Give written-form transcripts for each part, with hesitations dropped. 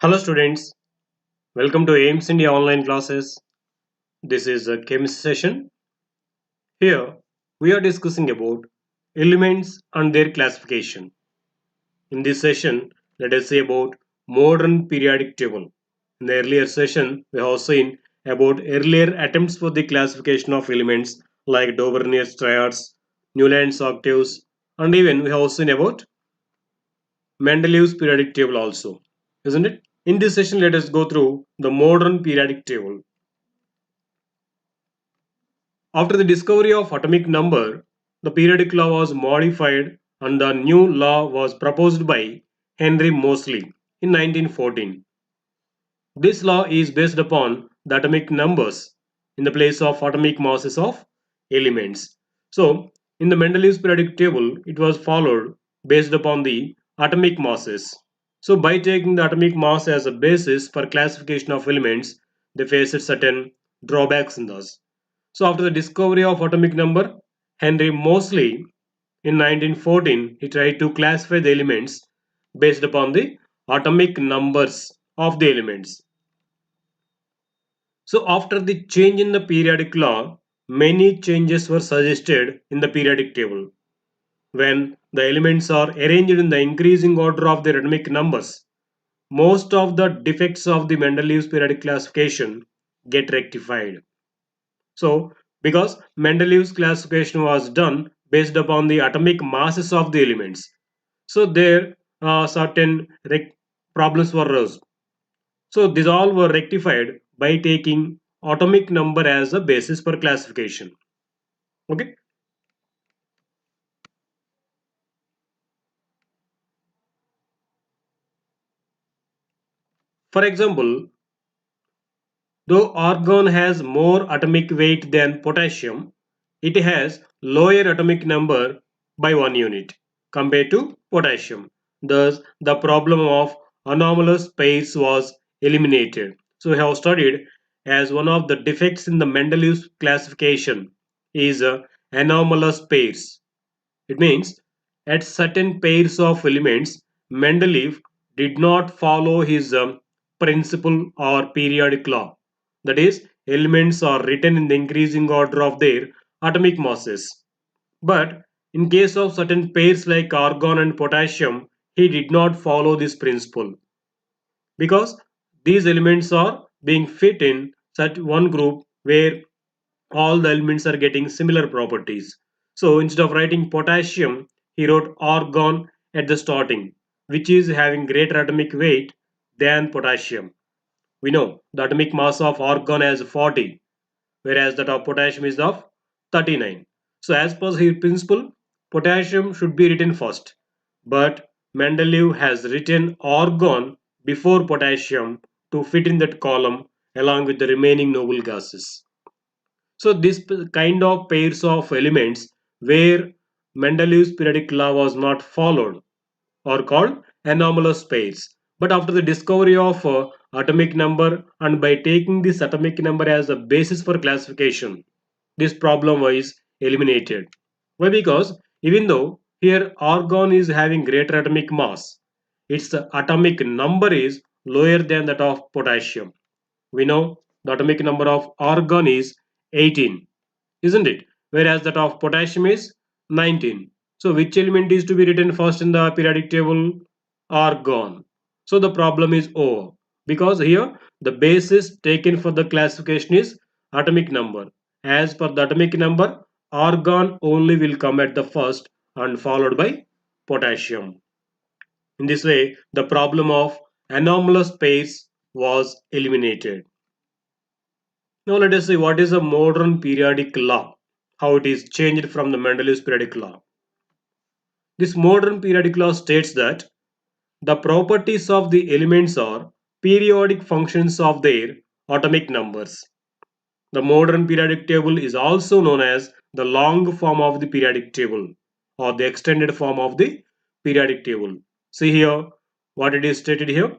Hello students, welcome to AIMS India online classes. This is a chemistry session. Here we are discussing about elements and their classification. In this session, let us see about modern periodic table. In the earlier session, we have seen about earlier attempts for the classification of elements like Daubrunner's triads, Newland's octaves, and even we have seen about Mendeleev's periodic table also, isn't it? In this session, let us go through the modern periodic table. After the discovery of atomic number, the periodic law was modified and the new law was proposed by Henry Moseley in 1914. This law is based upon the atomic numbers in the place of atomic masses of elements. So, in the Mendeleev's periodic table, it was followed based upon the atomic masses. So, by taking the atomic mass as a basis for classification of elements, they faced certain drawbacks in those. So after the discovery of atomic number, Henry Moseley in 1914 he tried to classify the elements based upon the atomic numbers of the elements. So after the change in the periodic law, many changes were suggested in the periodic table. When the elements are arranged in the increasing order of their atomic numbers, most of the defects of the Mendeleev's periodic classification get rectified. So, because Mendeleev's classification was done based upon the atomic masses of the elements, so there certain problems were raised. So, these all were rectified by taking atomic number as a basis for classification. Okay. For example, though argon has more atomic weight than potassium, it has lower atomic number by 1 unit compared to potassium. Thus, the problem of anomalous pairs was eliminated. So, we have studied as one of the defects in the Mendeleev's classification is anomalous pairs. It means at certain pairs of elements, Mendeleev did not follow his principle or periodic law. That is, elements are written in the increasing order of their atomic masses. But in case of certain pairs like argon and potassium, he did not follow this principle because these elements are being fit in such one group where all the elements are getting similar properties. So instead of writing potassium, he wrote argon at the starting, which is having greater atomic weight than potassium. We know the atomic mass of argon is 40, whereas that of potassium is of 39. So as per his principle, potassium should be written first. But Mendeleev has written argon before potassium to fit in that column along with the remaining noble gases. So this kind of pairs of elements where Mendeleev's periodic law was not followed are called anomalous pairs. But after the discovery of atomic number and by taking this atomic number as a basis for classification, this problem was eliminated. Why? Because even though here argon is having greater atomic mass, its atomic number is lower than that of potassium. We know the atomic number of argon is 18, isn't it? Whereas that of potassium is 19. So which element is to be written first in the periodic table? Argon. So the problem is over because here the basis taken for the classification is atomic number. As per the atomic number, argon only will come at the first and followed by potassium. In this way, the problem of anomalous pairs was eliminated. Now let us see what is a modern periodic law, how it is changed from the Mendeleev's periodic law. This modern periodic law states that the properties of the elements are periodic functions of their atomic numbers. The modern periodic table is also known as the long form of the periodic table or the extended form of the periodic table. See here what it is stated here.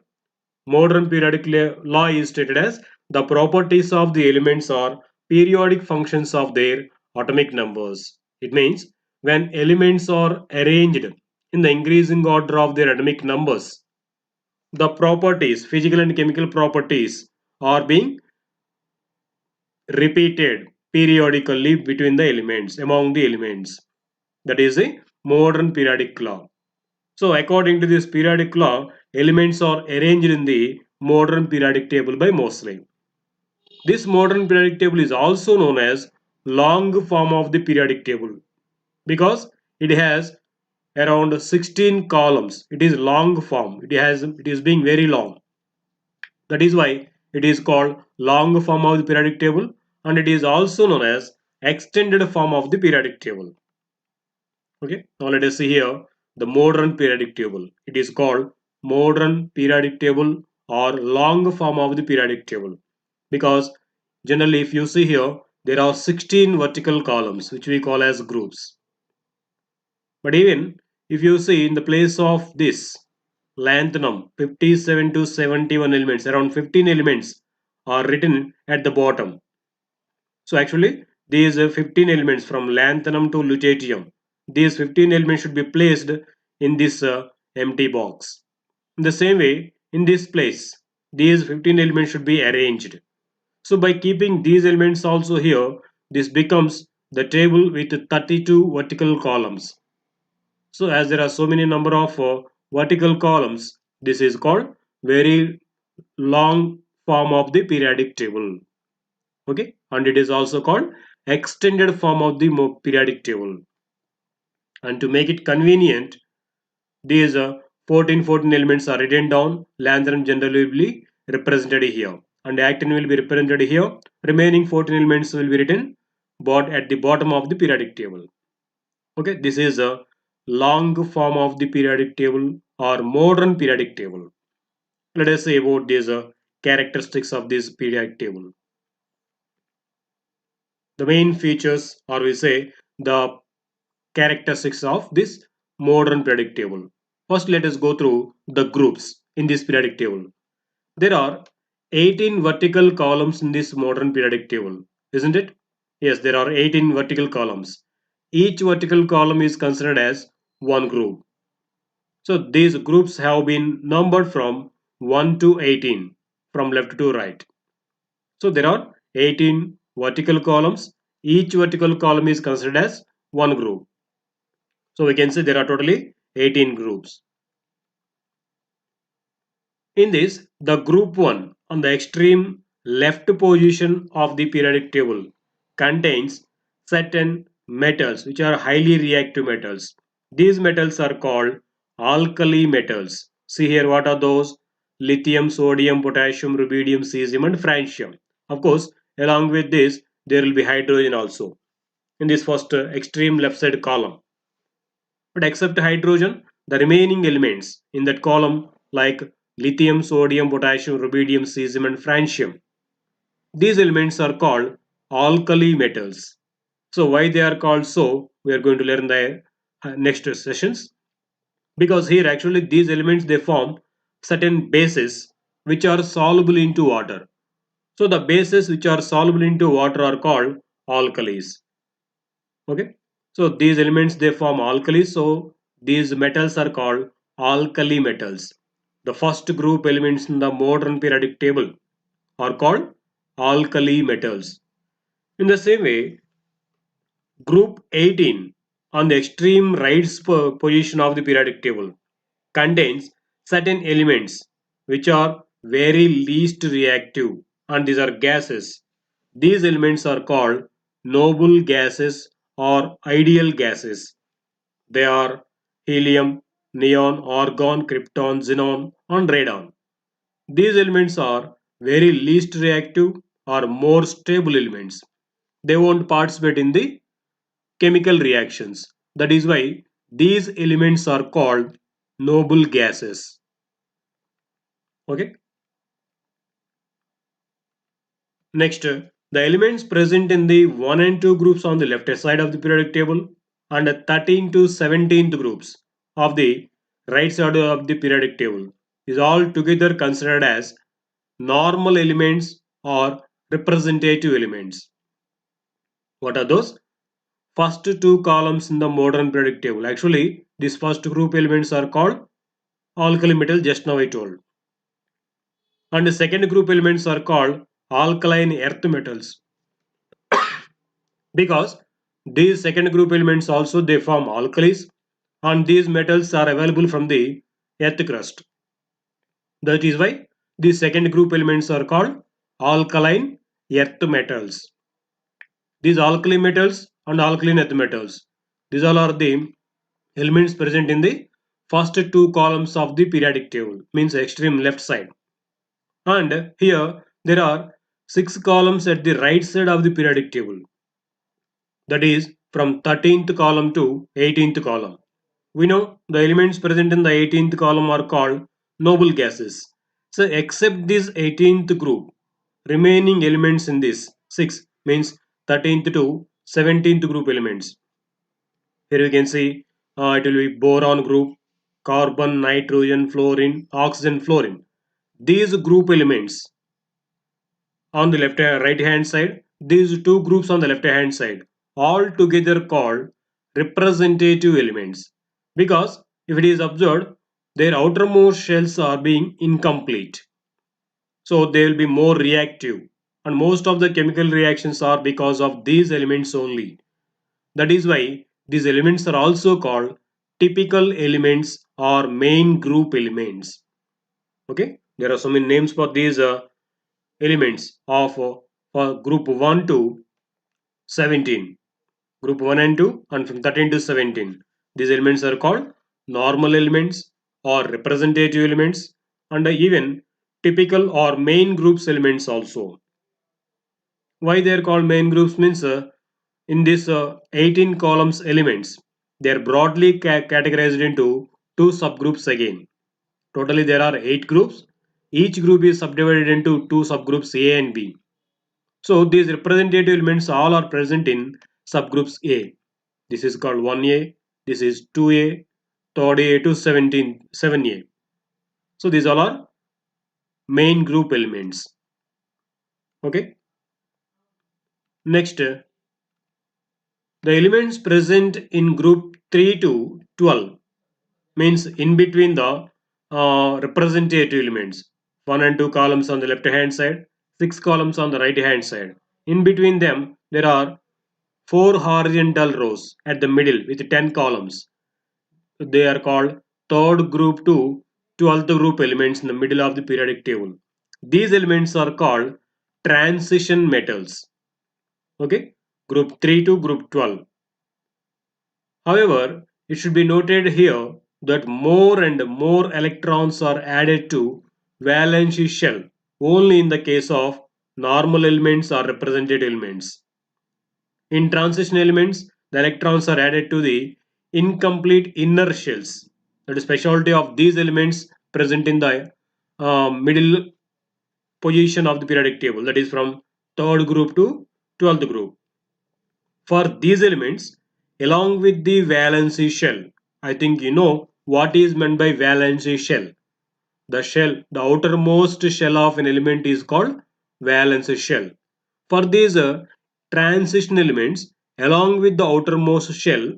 Modern periodic law is stated as the properties of the elements are periodic functions of their atomic numbers. It means when elements are arranged in the increasing order of their atomic numbers, the properties, physical and chemical properties, are being repeated periodically between the elements, among the elements. That is a modern periodic law. So according to this periodic law, elements are arranged in the modern periodic table by Moseley. This modern periodic table is also known as long form of the periodic table because it has around 16 columns. It is long form. It is being very long. That is why it is called long form of the periodic table, and it is also known as extended form of the periodic table. Okay, now let us see here the modern periodic table. It is called modern periodic table or long form of the periodic table because generally if you see here there are 16 vertical columns which we call as groups. But even if you see in the place of this lanthanum 57 to 71 elements, around 15 elements are written at the bottom. So actually these 15 elements from lanthanum to lutetium, these 15 elements should be placed in this empty box. In the same way, in this place, these 15 elements should be arranged. So by keeping these elements also here, this becomes the table with 32 vertical columns. So as there are so many number of vertical columns, this is called very long form of the periodic table. Okay, and it is also called extended form of the periodic table. And to make it convenient, these 14 elements are written down. Lanthanum generally will be represented here, and actin will be represented here. Remaining 14 elements will be written at the bottom of the periodic table. Okay, this is a long form of the periodic table or modern periodic table. Let us say about these characteristics of this periodic table. The main features, or we say the characteristics of this modern periodic table. First, let us go through the groups in this periodic table. There are 18 vertical columns in this modern periodic table, isn't it? Yes, there are 18 vertical columns. Each vertical column is considered as one group. So these groups have been numbered from 1 to 18, from left to right. So there are 18 vertical columns. Each vertical column is considered as one group. So we can say there are totally 18 groups. In this, the group 1 on the extreme left position of the periodic table contains certain metals which are highly reactive metals. These metals are called alkali metals. See here what are those? Lithium, sodium, potassium, rubidium, cesium and francium. Of course, along with this there will be hydrogen also in this first extreme left side column. But except hydrogen, the remaining elements in that column like lithium, sodium, potassium, rubidium, cesium and francium, these elements are called alkali metals. So why they are called so, we are going to learn the next sessions. Because here actually these elements they form certain bases which are soluble into water. So the bases which are soluble into water are called alkalis. Okay, so these elements they form alkalis, so these metals are called alkali metals. The first group elements in the modern periodic table are called alkali metals. In the same way, group 18 on the extreme right position of the periodic table contains certain elements which are very least reactive, and these are gases. These elements are called noble gases or ideal gases. They are helium, neon, argon, krypton, xenon and radon. These elements are very least reactive or more stable elements. They won't participate in the chemical reactions. That is why these elements are called noble gases. Okay. Next, the elements present in the 1 and 2 groups on the left side of the periodic table and the 13 to 17th groups of the right side of the periodic table is all together considered as normal elements or representative elements. What are those? First two columns in the modern periodic table. Actually, these first group elements are called alkali metal, just now I told. And the second group elements are called alkaline earth metals because these second group elements also they form alkalis, and these metals are available from the earth crust. That is why the second group elements are called alkaline earth metals. These alkali metals and alkaline earth metals, these all are the elements present in the first two columns of the periodic table, means extreme left side. And here there are six columns at the right side of the periodic table. That is from 13th column to 18th column. We know the elements present in the 18th column are called noble gases. So except this 18th group, remaining elements in this 6 means 13th to 17th group elements. Here you can see it will be boron group, carbon, nitrogen, fluorine, oxygen, fluorine. These group elements on the left right hand side, these two groups on the left hand side, all together called representative elements, because if it is observed their outermost shells are being incomplete, so they will be more reactive, and most of the chemical reactions are because of these elements only. That is why these elements are also called typical elements or main group elements. Okay, there are so many names for these elements of for group 1 to 17, group 1 and 2, and from 13 to 17. These elements are called normal elements or representative elements, and even typical or main groups elements also. Why they are called main groups means in this 18 columns elements, they are broadly categorized into two subgroups again. Totally there are 8 groups. Each group is subdivided into two subgroups A and B. So these representative elements all are present in subgroups A. This is called 1A, this is 2A, 3rd A to 7A. So these all are main group elements. Okay. Next, the elements present in group 3 to 12 means in between the representative elements. 1 and 2 columns on the left hand side, 6 columns on the right hand side. In between them, there are 4 horizontal rows at the middle with 10 columns. They are called third group to 12th group elements in the middle of the periodic table. These elements are called transition metals. Okay, group 3 to group 12. However, it should be noted here that more and more electrons are added to valence shell only in the case of normal elements or representative elements. In transition elements, the electrons are added to the incomplete inner shells. That is specialty of these elements present in the middle position of the periodic table, that is from third group to 12th group. For these elements, along with the valency shell, I think you know what is meant by valency shell. The shell, the outermost shell of an element is called valence shell. For these transition elements, along with the outermost shell,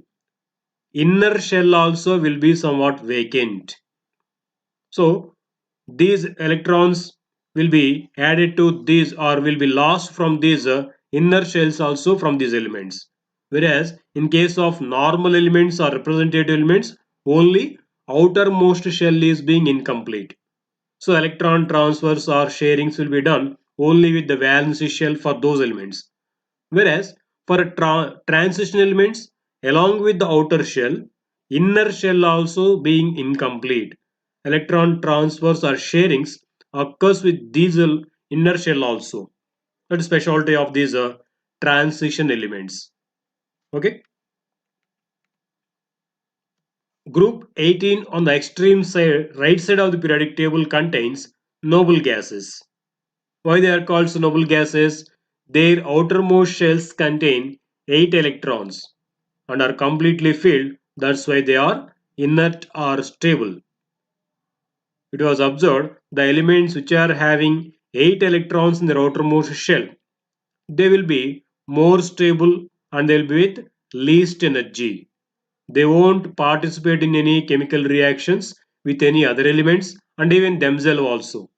inner shell also will be somewhat vacant. So these electrons will be added to these or will be lost from these inner shells also from these elements. Whereas in case of normal elements or representative elements, only outermost shell is being incomplete. So electron transfers or sharings will be done only with the valence shell for those elements. Whereas for transition elements, along with the outer shell, inner shell also being incomplete, electron transfers or sharings occurs with these inner shell also. That is specialty of these transition elements. Okay. Group 18 on the extreme side, right side of the periodic table contains noble gases. Why they are called noble gases? Their outermost shells contain 8 electrons and are completely filled. That's why they are inert or stable. It was observed the elements which are having 8 electrons in their outermost shell, they will be more stable and they will be with least energy. They won't participate in any chemical reactions with any other elements and even themselves also.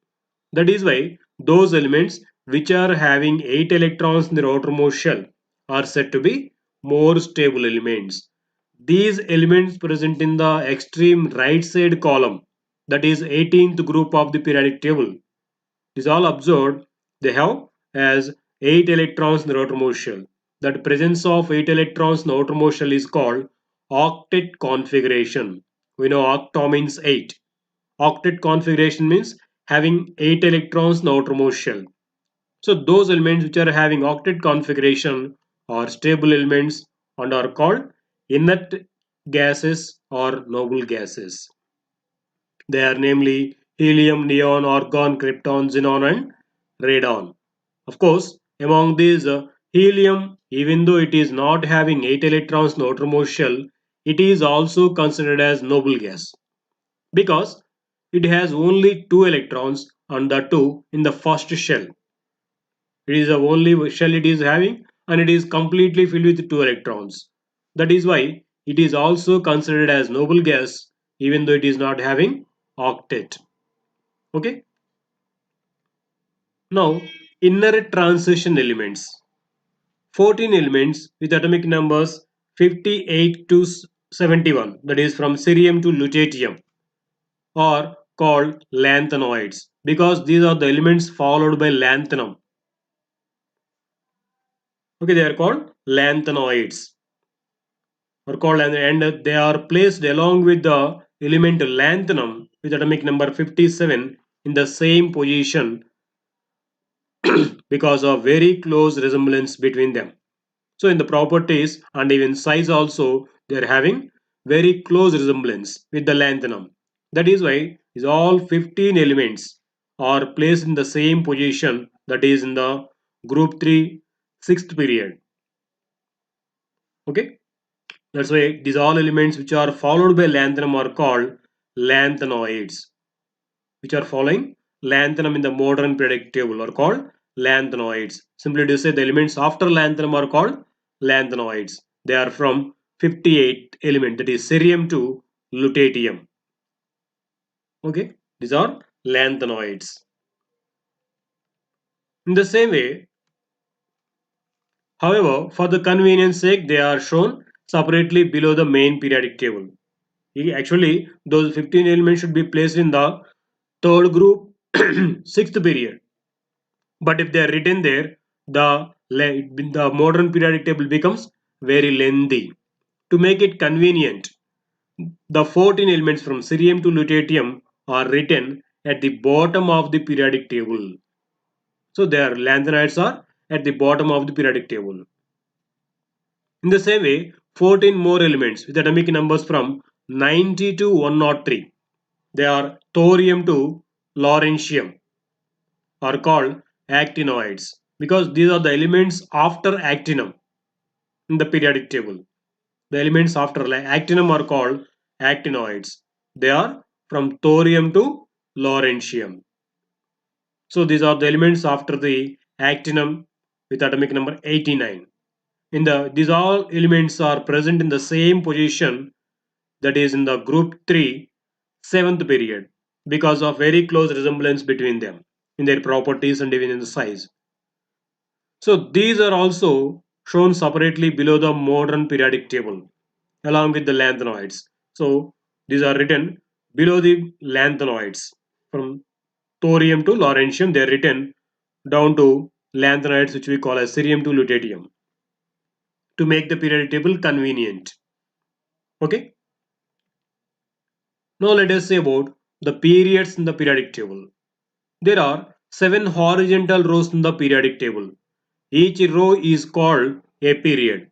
That is why those elements which are having 8 electrons in their outermost shell are said to be more stable elements. These elements present in the extreme right side column, that is 18th group of the periodic table, is all observed. They have as 8 electrons in the outermost shell. That presence of 8 electrons in the outermost shell is called octet configuration. We know octa means 8. Octet configuration means having 8 electrons in the outermost shell. So those elements which are having octet configuration are stable elements and are called inert gases or noble gases. They are namely helium, neon, argon, krypton, xenon and radon. Of course, among these helium, even though it is not having 8 electrons in the outermost shell, it is also considered as noble gas because it has only 2 electrons and the 2 in the first shell. It is the only shell it is having and it is completely filled with 2 electrons. That is why it is also considered as noble gas even though it is not having octet. Okay. Now, inner transition elements. 14 elements with atomic numbers 58 to 71, that is from cerium to lutetium, are called lanthanoids because these are the elements followed by lanthanum. Okay, they are called lanthanoids or called, and they are placed along with the element lanthanum with atomic number 57 in the same position because of very close resemblance between them. So in the properties and even size also they are having very close resemblance with the lanthanum. That is why is all 15 elements are placed in the same position, that is in the group 3 sixth period. Okay, that's why these all elements which are followed by lanthanum are called lanthanoids, which are following lanthanum in the modern periodic table are called lanthanoids. Simply to say the elements after lanthanum are called lanthanoids. They are from 58 element, that is cerium to lutetium. Okay, these are lanthanoids. In the same way, however, for the convenience sake, they are shown separately below the main periodic table. Actually, those 15 elements should be placed in the third group, sixth period. But if they are written there, the modern periodic table becomes very lengthy. To make it convenient, the 14 elements from cerium to lutetium are written at the bottom of the periodic table. So their lanthanides are at the bottom of the periodic table. In the same way, 14 more elements with atomic numbers from 90 to 103. They are thorium to lawrencium are called actinoids because these are the elements after actinum in the periodic table. The elements after actinum are called actinoids. They are from thorium to lawrencium. So these are the elements after the actinum with atomic number 89. These all elements are present in the same position, that is in the group 3 seventh period, because of very close resemblance between them in their properties and even in the size. So these are also shown separately below the modern periodic table along with the lanthanoids. So these are written below the lanthanoids. From thorium to lawrencium, they are written down to lanthanoids, which we call as cerium to lutetium, to make the periodic table convenient. Okay. Now let us say about the periods in the periodic table. There are 7 horizontal rows in the periodic table. Each row is called a period.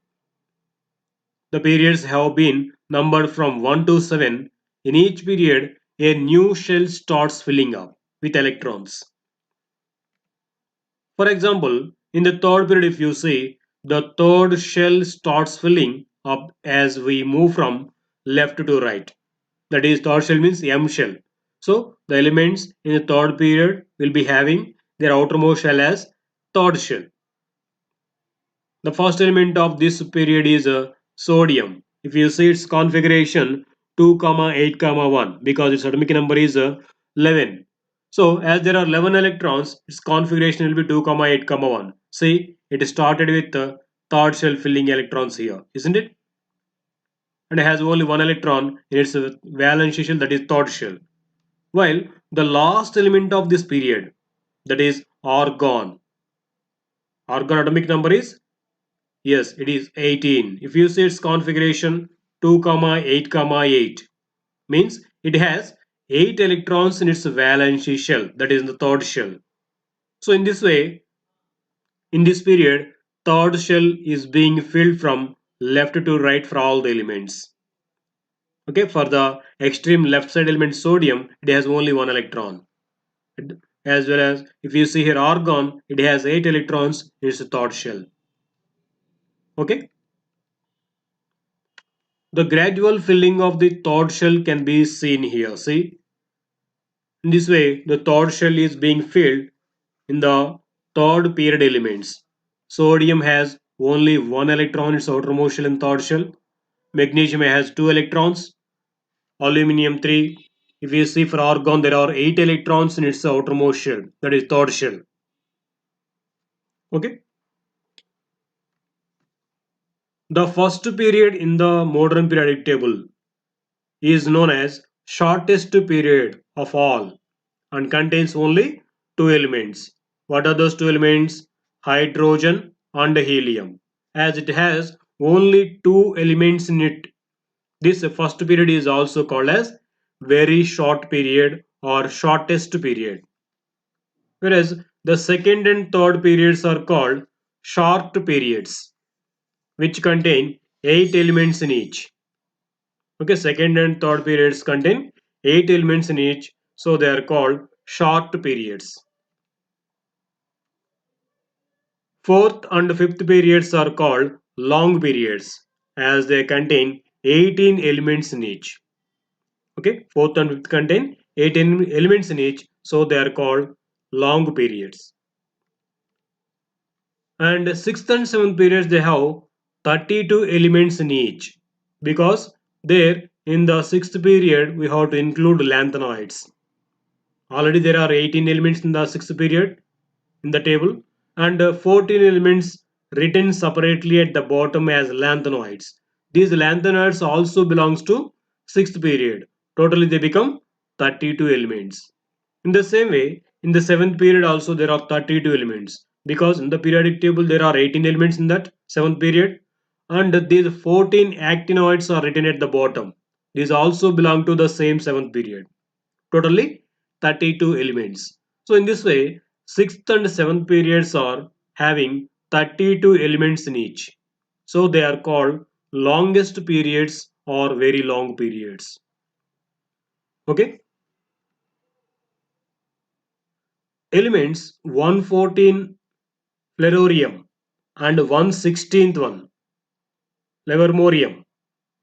The periods have been numbered from 1 to 7. In each period, a new shell starts filling up with electrons. For example, in the third period, if you see, the third shell starts filling up as we move from left to right. That is, third shell means M shell. So, the elements in the third period will be having their outermost shell as third shell. The first element of this period is sodium. If you see its configuration 2, 8, 1, because its atomic number is 11. So as there are 11 electrons, its configuration will be 2, 8, 1. See, it started with the third shell filling electrons here, isn't it? And it has only one electron in its valence shell, that is third shell. While the last element of this period, that is argon. Argon atomic number is, yes, it is 18. If you see its configuration 2, 8, 8, means it has 8 electrons in its valence shell, that is in the third shell. So in this way, in this period, third shell is being filled from left to right for all the elements. Okay, for the extreme left side element sodium, it has only one electron. As well as if you see here argon, it has 8 electrons in its third shell. Okay, the gradual filling of the third shell can be seen here. See, in this way, the third shell is being filled in the third period elements. Sodium has only one electron in its outermost shell in third shell. Magnesium has 2 electrons. Aluminium 3. If you see for argon, there are 8 electrons in its outermost shell, that is third shell. Okay. The first period in the modern periodic table is known as shortest period of all and contains only two elements. What are those two elements? Hydrogen and helium. As it has only two elements in it, this first period is also called as very short period or shortest period. Whereas the second and third periods are called short periods, which contain 8 elements in each. Okay, second and third periods contain 8 elements in each, so they are called short periods. Fourth and fifth periods are called long periods as they contain 18 elements in each. Okay, fourth and fifth contain 18 elements in each, so they are called long periods. And sixth and seventh periods, they have 32 elements in each, because there in the sixth period we have to include lanthanoids. Already there are 18 elements in the sixth period in the table, and 14 elements written separately at the bottom as lanthanoids. These lanthanoids also belongs to sixth period. Totally they become 32 elements. In the same way, in the seventh period also there are 32 elements, because in the periodic table there are 18 elements in that seventh period, and these 14 actinoids are written at the bottom. These also belong to the same seventh period. Totally 32 elements. So in this way, sixth and seventh periods are having 32 elements in each. So they are called longest periods or very long periods. Okay. Elements 114 flerovium and 116th one levermorium.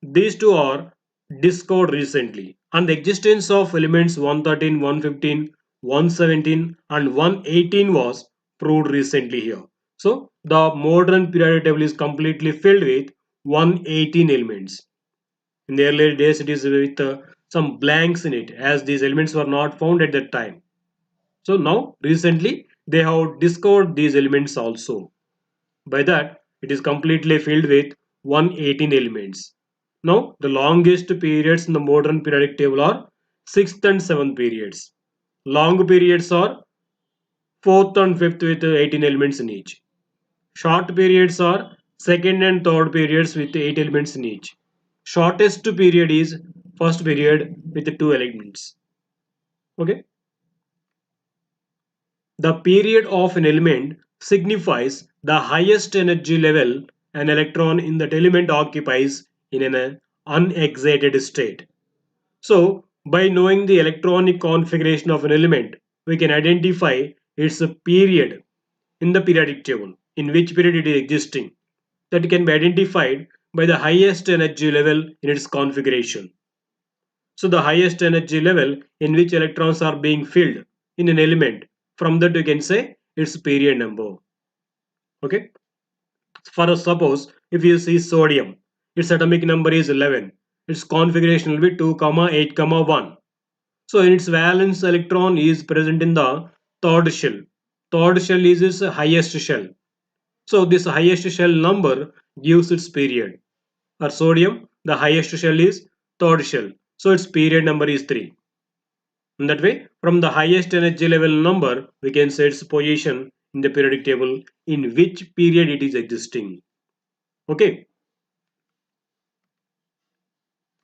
These two are discovered recently, and the existence of elements 113, 115, 117 and 118 was proved recently here. So the modern periodic table is completely filled with 118 elements. In the earlier days it is with some blanks in it, as these elements were not found at that time. So now recently they have discovered these elements also. By that, it is completely filled with 118 elements. Now, the longest periods in the modern periodic table are 6th and 7th periods. Long periods are 4th and 5th with 18 elements in each. Short periods are 2nd and 3rd periods with 8 elements in each. Shortest period is first period with 2 elements. Okay. The period of an element signifies the highest energy level an electron in that element occupies in an unexcited state. So, by knowing the electronic configuration of an element, we can identify its period in the periodic table, in which period it is existing. That can be identified by the highest energy level in its configuration. So the highest energy level in which electrons are being filled in an element, from that you can say its period number. Okay. For suppose if you see sodium, its atomic number is 11. Its configuration will be 2, 8, 1. So its valence electron is present in the third shell. Third shell is its highest shell. So this highest shell number gives its period. Or sodium, the highest shell is third shell. So its period number is 3. In that way, from the highest energy level number, we can say its position in the periodic table in which period it is existing. Okay.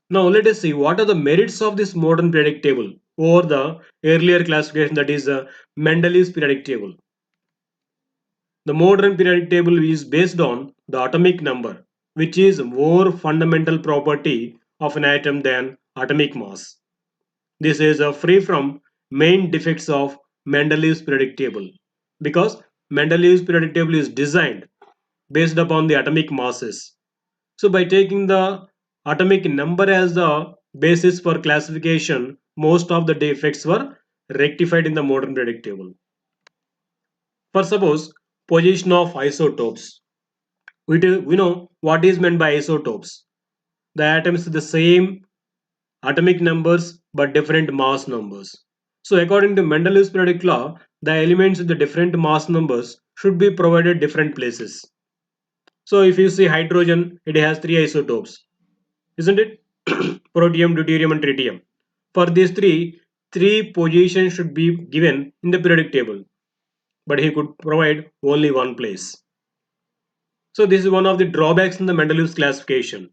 Now let us see what are the merits of this modern periodic table over the earlier classification, that is Mendeleev's periodic table. The modern periodic table is based on the atomic number, which is more fundamental property of an atom than atomic mass. This is free from main defects of Mendeleev's periodic table, because Mendeleev's periodic table is designed based upon the atomic masses. So by taking the atomic number as the basis for classification, most of the defects were rectified in the modern periodic table. For suppose position of isotopes, we know what is meant by isotopes. The atoms with the same atomic numbers but different mass numbers. So according to Mendeleev's periodic law, the elements with the different mass numbers should be provided different places. So if you see hydrogen, it has 3 isotopes, isn't it? Protium, deuterium and tritium. For these three positions should be given in the periodic table, but he could provide only one place. So this is one of the drawbacks in the Mendeleev's classification.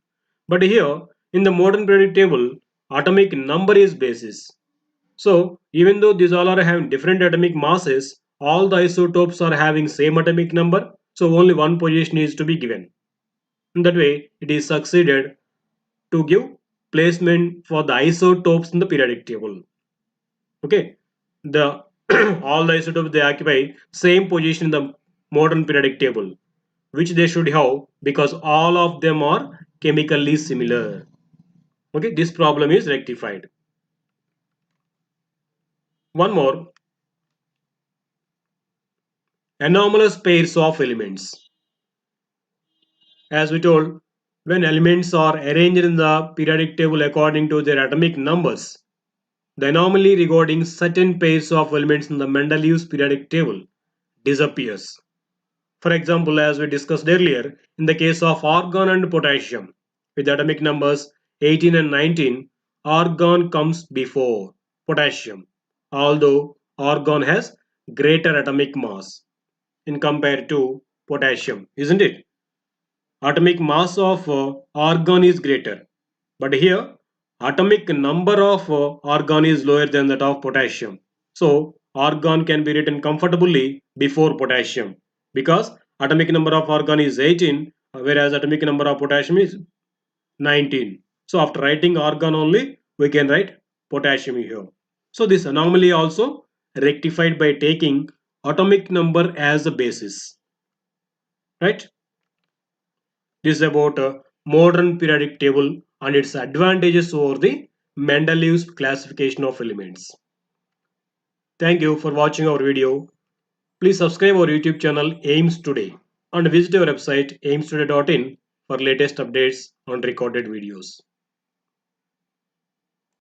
But here in the modern periodic table, atomic number is basis. So even though these all are having different atomic masses, all the isotopes are having same atomic number. So only one position is to be given. In that way, it is succeeded to give placement for the isotopes in the periodic table. Okay, the all the isotopes they occupy same position in the modern periodic table, which they should have because all of them are chemically similar. Okay, this problem is rectified. One more, anomalous pairs of elements. As we told, when elements are arranged in the periodic table according to their atomic numbers, the anomaly regarding certain pairs of elements in the Mendeleev's periodic table disappears. For example, as we discussed earlier, in the case of argon and potassium, with atomic numbers 18 and 19, argon comes before potassium, although argon has greater atomic mass in compared to potassium, isn't it? Atomic mass of argon is greater, but here atomic number of argon is lower than that of potassium. So argon can be written comfortably before potassium because atomic number of argon is 18, whereas atomic number of potassium is 19. So after writing argon only, we can write potassium here. So this anomaly also rectified by taking atomic number as a basis, right? This is about a modern periodic table and its advantages over the Mendeleev's classification of elements. Thank you for watching our video. Please subscribe our YouTube channel Aims Today and visit our website aimstoday.in for latest updates on recorded videos.